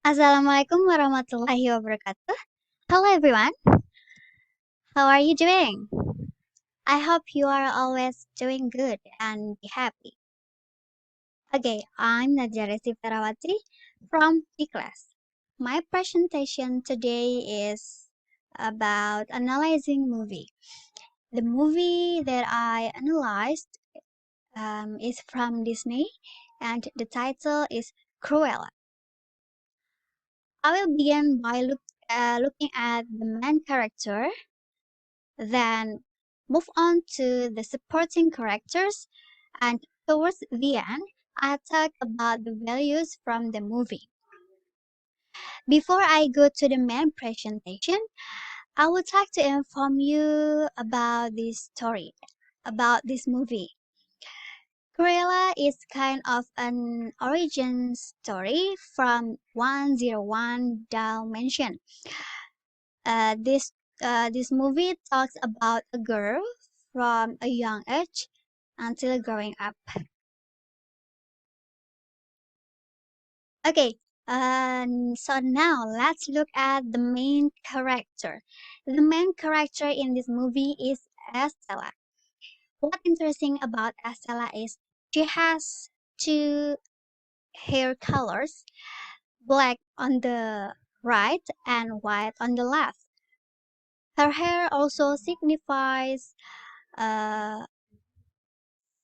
Assalamualaikum warahmatullahi wabarakatuh. Hello everyone, how are you doing? I hope you are always doing good and be happy. Okay, I'm Nadya Resti Verawaty from the class. My presentation today is about analyzing movie. The movie that I analyzed is from Disney and the title is Cruella. I will begin by looking at the main character, then move on to the supporting characters, and towards the end, I'll talk about the values from the movie. Before I go to the main presentation, I would like to inform you about this story, about this movie. Cruella is kind of an origin story from 101 Dalmatian. This movie talks about a girl from a young age until growing up. Okay, so now let's look at the main character. The main character in this movie is Estella. What's interesting about Estella is she has two hair colors, black on the right and white on the left. Her hair also uh,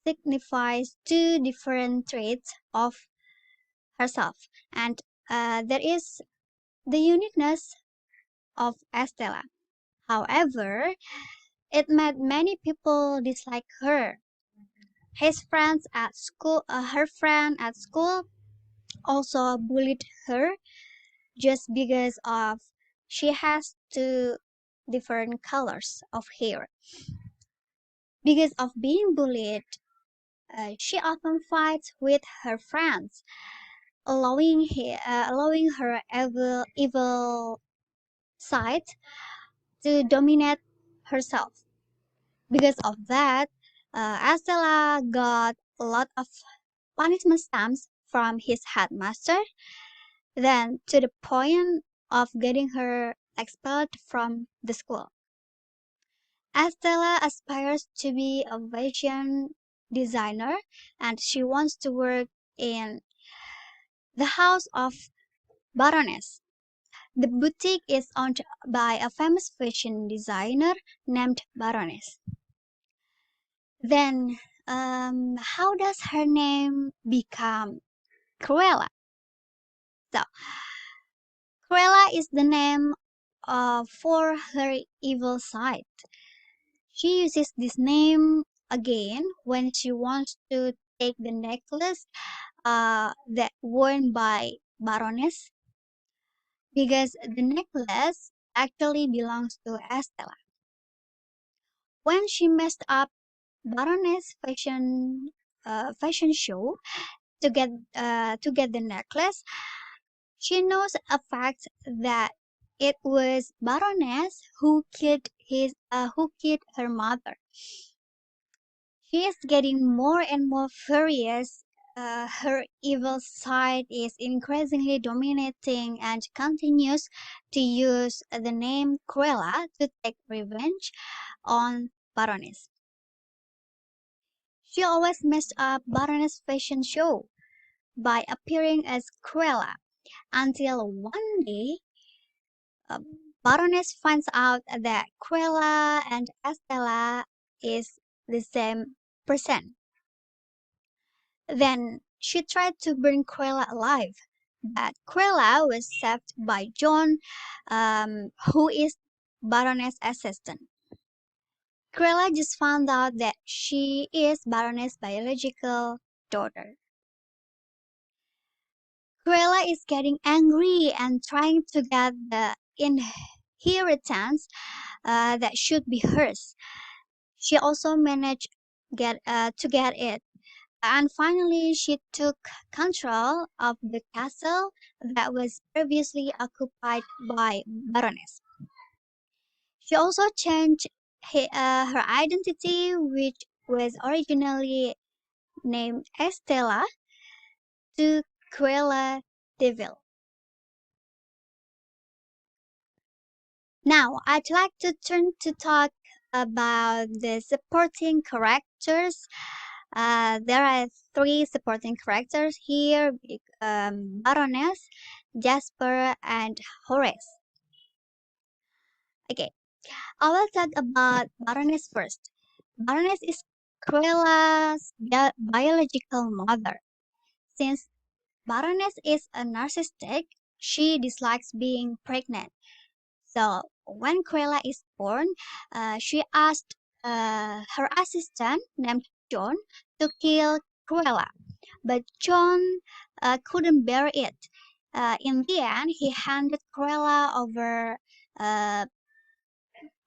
signifies two different traits of herself, and there is the uniqueness of Estella. However, it made many people dislike her. Her friend at school also bullied her just because of she has two different colors of hair. Because of being bullied, she often fights with her friends, allowing her evil side to dominate herself. Because of that, Estella got a lot of punishment stamps from his headmaster, then to the point of getting her expelled from the school. Estella aspires to be a fashion designer and she wants to work in the house of Baroness. The boutique is owned by a famous fashion designer named Baroness. Then, how does her name become Cruella? So, Cruella is the name for her evil side. She uses this name again when she wants to take the necklace that worn by Baroness because the necklace actually belongs to Estella. When she messed up Baroness fashion show to get the necklace, she knows a fact that it was Baroness who killed her mother. She is getting more and more furious. Her evil side is increasingly dominating and continues to use the name Cruella to take revenge on Baroness. She always messed up Baroness' fashion show by appearing as Cruella until one day uh, Baroness finds out that Cruella and Estella is the same person. Then she tried to burn Cruella alive, but Cruella was saved by John, who is Baroness' assistant. Cruella just found out that she is Baroness' biological daughter. Cruella is getting angry and trying to get the inheritance that should be hers. She also managed to get it, and finally she took control of the castle that was previously occupied by Baroness. She also changed her identity, which was originally named Estella, to Cruella Devil. Now, I'd like to turn to talk about the supporting characters. There are three supporting characters here: Baroness, Jasper, and Horace. Okay, I will talk about Baroness first. Baroness is Cruella's biological mother. Since Baroness is a narcissistic, she dislikes being pregnant. So when Cruella is born, she asked her assistant named John to kill Cruella, but John couldn't bear it. In the end, he handed Cruella uh,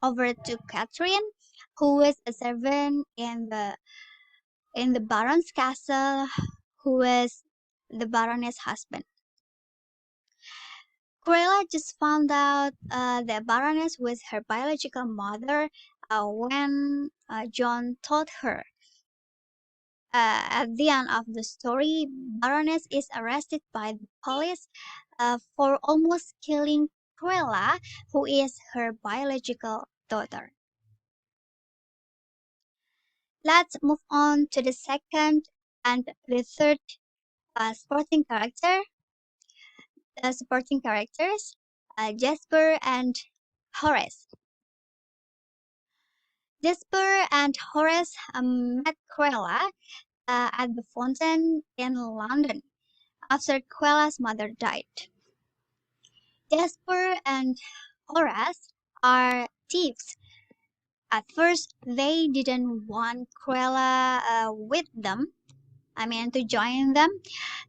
over to Catherine, who was a servant in the Baron's castle, who was the Baroness' husband. Cruella just found out that Baroness was her biological mother when John told her. At the end of the story, Baroness is arrested by the police for almost killing Cruella, who is her biological daughter. Let's move on to the second and the third supporting characters, Jasper and Horace. Jasper and Horace met Cruella at the fountain in London after Cruella's mother died. Jasper and Horace are thieves. At first, they didn't want Cruella with them. I mean, to join them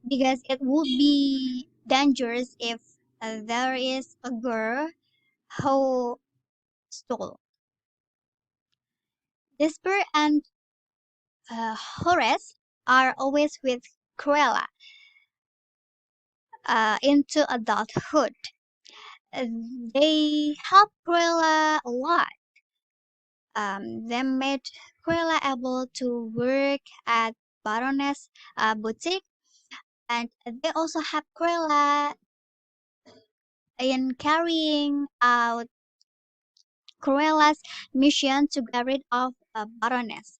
because it would be dangerous if there is a girl who stole. Jasper and Horace are always with Cruella into adulthood. Uh, they help Cruella a lot. They made Cruella able to work at Baroness boutique, and they also help Cruella in carrying out Cruella's mission to get rid of Baroness.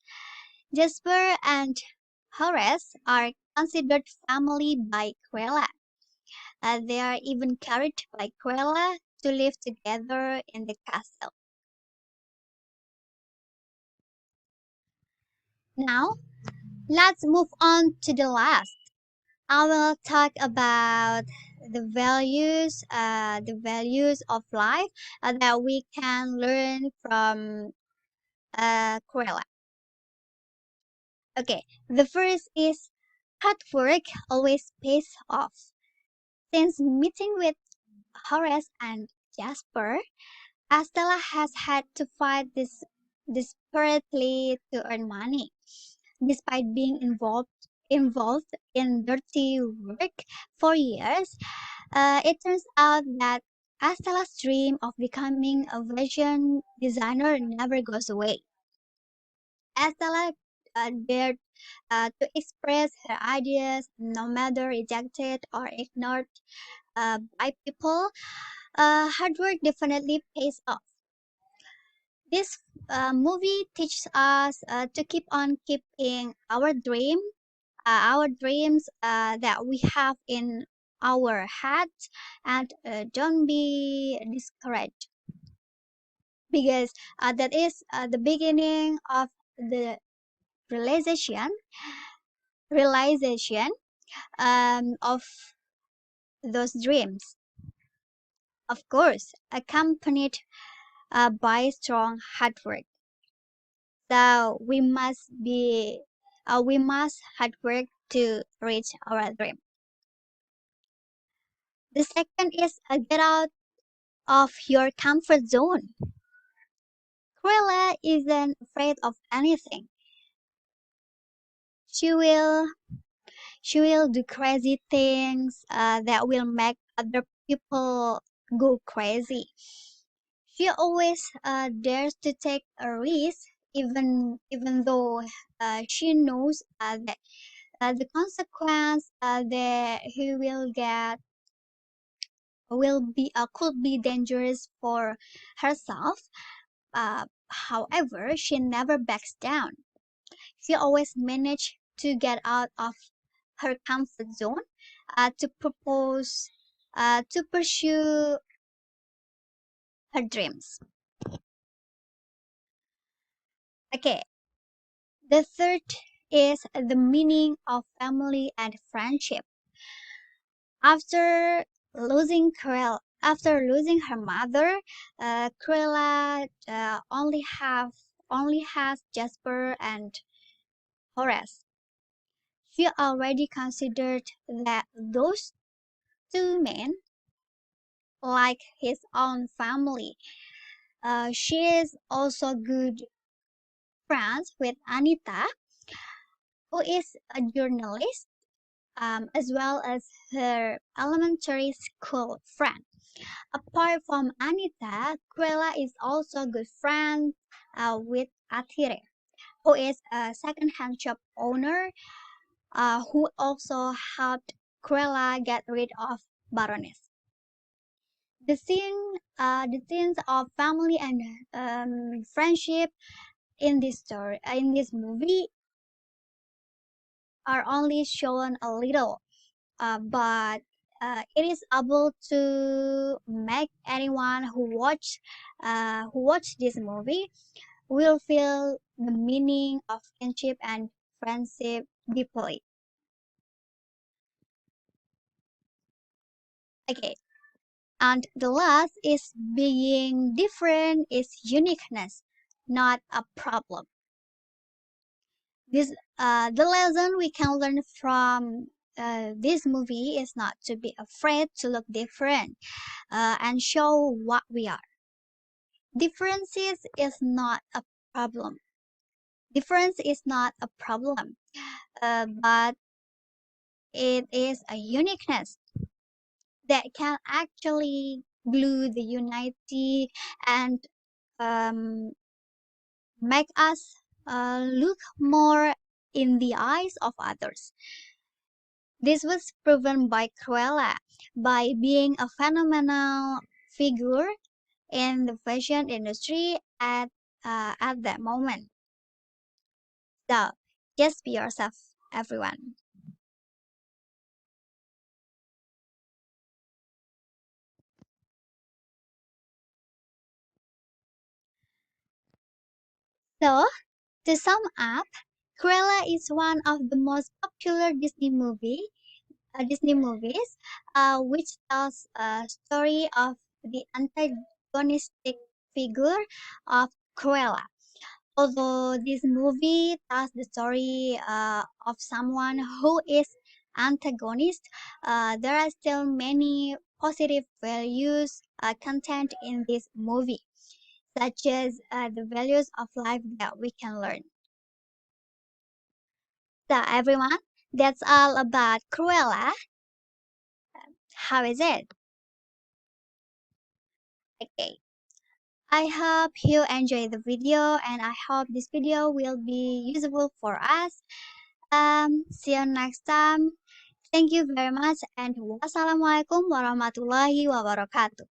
Jasper and Horace are considered family by Cruella. They are even carried by Cruella to live together in the castle. Now, let's move on to the last. I will talk about the values of life that we can learn from Cruella. Okay, the first is hard work always pays off. Since meeting with Horace and Jasper, Estella has had to fight this desperately to earn money. Despite being involved in dirty work for years, it turns out that Estella's dream of becoming a fashion designer never goes away. Estella dared to express her ideas, no matter rejected or ignored by people. Hard work definitely pays off. This movie teaches us to keep on keeping our dreams that we have in our heads, and don't be discouraged because that is the beginning of the realization realization of those dreams. Of course, accompanied by strong hard work. So we must hard work to reach our dream. The second is get out of your comfort zone. Cruella isn't afraid of anything. She will she will do crazy things that will make other people go crazy. She always dares to take a risk, even though she knows that the consequence that he will get could be dangerous for herself. However, she never backs down. She always managed to get out of her comfort zone, to propose, to pursue her dreams. Okay, the third is the meaning of family and friendship. After after losing her mother, Cruella only has Jasper and Horace. She already considered that those two men like his own family. She is also good friends with Anita, who is a journalist, as well as her elementary school friend. Apart from Anita, Cruella is also good friend with Atire, who is a second-hand shop owner, who also helped Cruella get rid of Baroness. The scenes of family and friendship in this story, in this movie, are only shown a little, but it is able to make anyone who watch this movie will feel the meaning of friendship and friendship deeply. Okay, and the last is being different is uniqueness, not a problem. This The lesson we can learn from this movie is not to be afraid to look different, and show what we are. Differences is not a problem. Difference is not a problem, but it is a uniqueness that can actually glue the unity and um, make us look more in the eyes of others. This was proven by Cruella by being a phenomenal figure in the fashion industry at that moment. So just be yourself, everyone. So to sum up, Cruella is one of the most popular Disney movies, which tells a story of the antagonistic figure of Cruella. Although this movie tells the story of someone who is antagonist, there are still many positive values content in this movie, such as the values of life that we can learn. So everyone, that's all about Cruella. How is it? Okay. I hope you enjoy the video and I hope this video will be useful for us. See you next time. Thank you very much and wassalamualaikum warahmatullahi wabarakatuh.